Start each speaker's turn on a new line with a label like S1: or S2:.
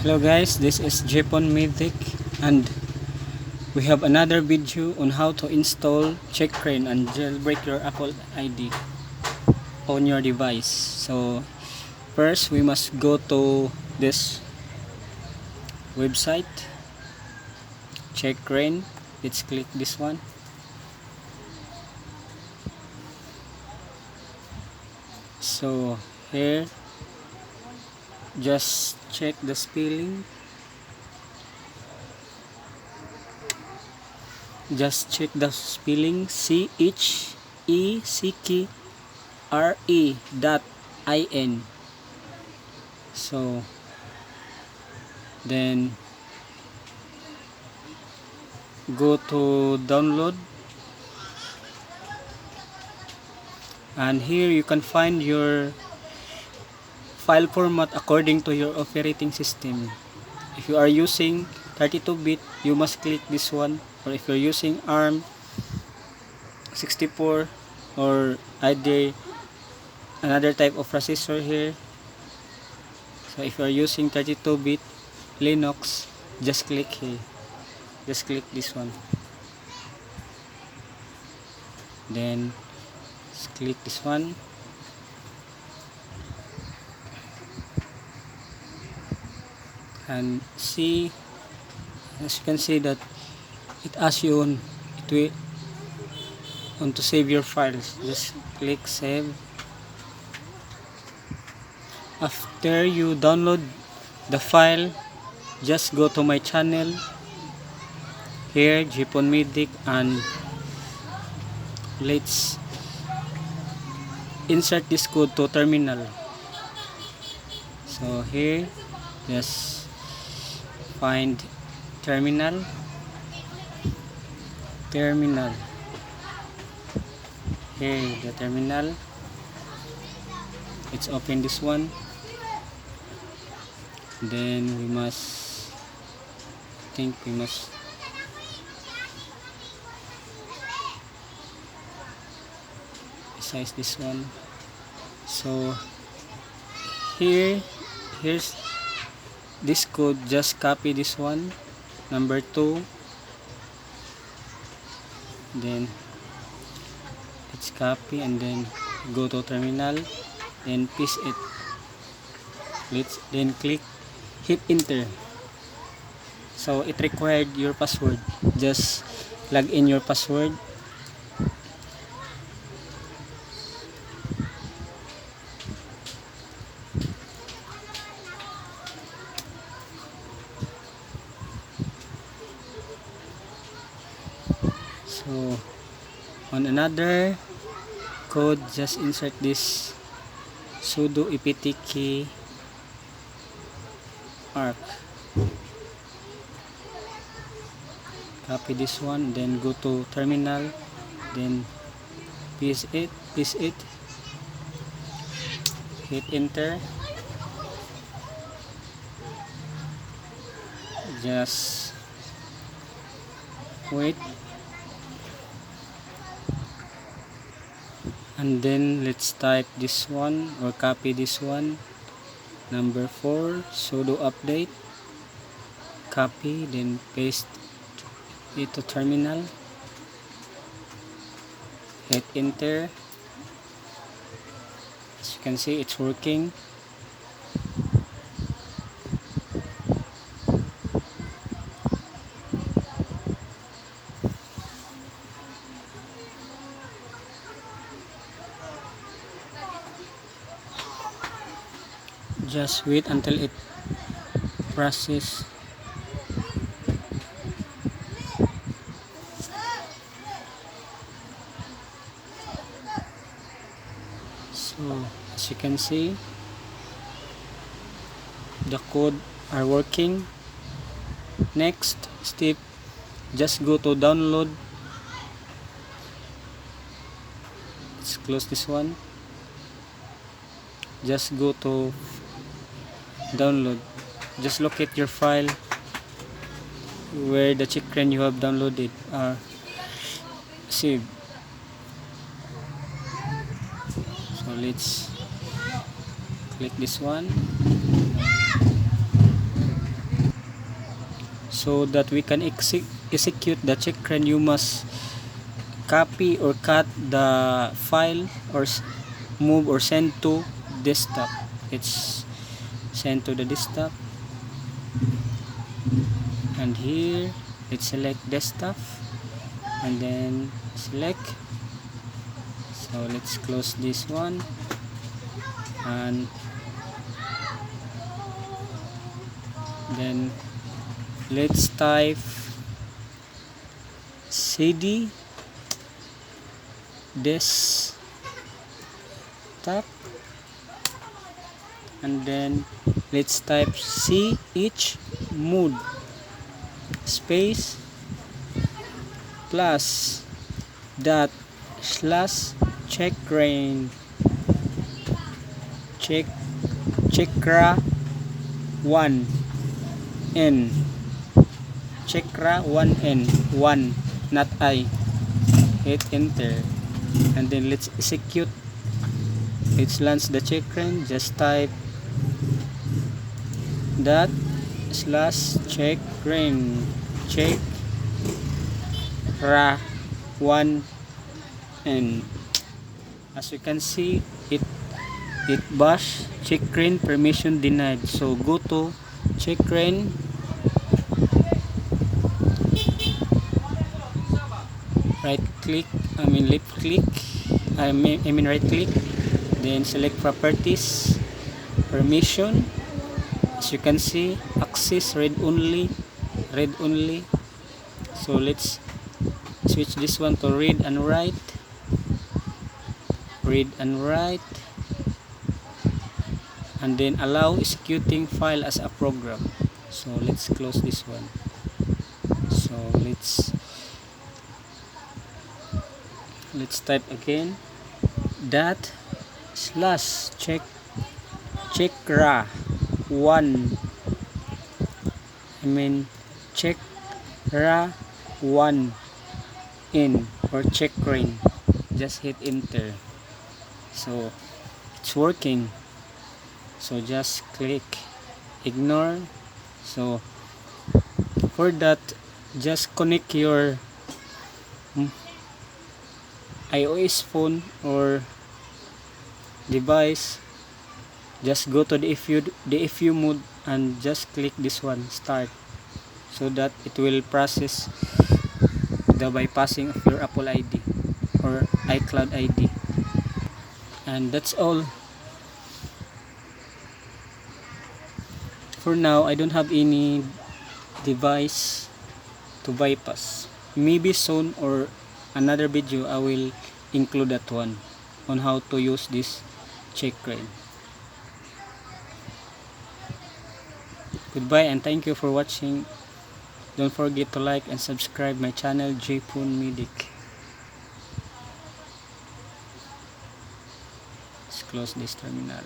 S1: Hello guys, this is checkra1n and we have another video on how to install checkra1n and jailbreak your Apple ID on your device. So first we must go to this website, checkra1n. Let's click this one. So here, just check the spelling. Just check the spelling checkra1n. So then go to download, and here you can find your file format according to your operating system. If you are using 32-bit, you must click this one, or if you're using ARM 64 or either another type of processor here. So if you are using 32-bit Linux, just click here, just click this one, then click this one, and see, as you can see that it asks you on to save your files. Just click save. After you download the file, just go to my channel here, checkra1n, and let's insert this code to terminal. So here, just find terminal. Here the terminal. Let's open this one. Then we must resize this one. So here's this code. Just copy this one, number 2, then let's copy and then go to terminal, then paste it. Let's then hit enter. So it required your password. Just log in your password. So on another code, just insert this sudo iptk arc. Copy this one, then go to terminal, then paste it, hit enter. Just wait, and then let's type this one or copy this one, number 4, sudo update, copy, then paste it to terminal, hit enter. As you can see, it's working. Just wait until it processes. So as you can see, the code are working. Next step, just go to download. Let's close this one. Just go to download. Just locate your file where the checkra1n you have downloaded are saved. So let's click this one, so that we can execute the checkra1n, you must copy or cut the file or move or send to desktop. It's send to the desktop, and here let's select desktop and then select. So let's close this one, and then let's type cd desktop, and then let's type chmod space plus dot slash checkra1n checkra1n checkra1n 1, not I. Hit enter, and then let's execute. Let's launch the checkra1n. Just type dot slash checkra1n checkra1n. As you can see, it bash checkra1n permission denied. So go to checkra1n, right click, left click, right click, then select properties, permission. As you can see, access read only. So let's switch this one to read and write, and then allow executing file as a program. So let's close this one. So let's type again dot slash checkra1n checkra1n or checkra1n. Just hit enter. So it's working. So just click ignore. So for that, just connect your iOS phone or device. Just go to the FU mode and just click this one, start, so that it will process the bypassing of your Apple ID or iCloud ID. And that's all. For now, I don't have any device to bypass. Maybe soon or another video I will include that one on how to use this checkra1n. Goodbye and thank you for watching. Don't forget to like and subscribe my channel, jailbreak. Let's close this terminal.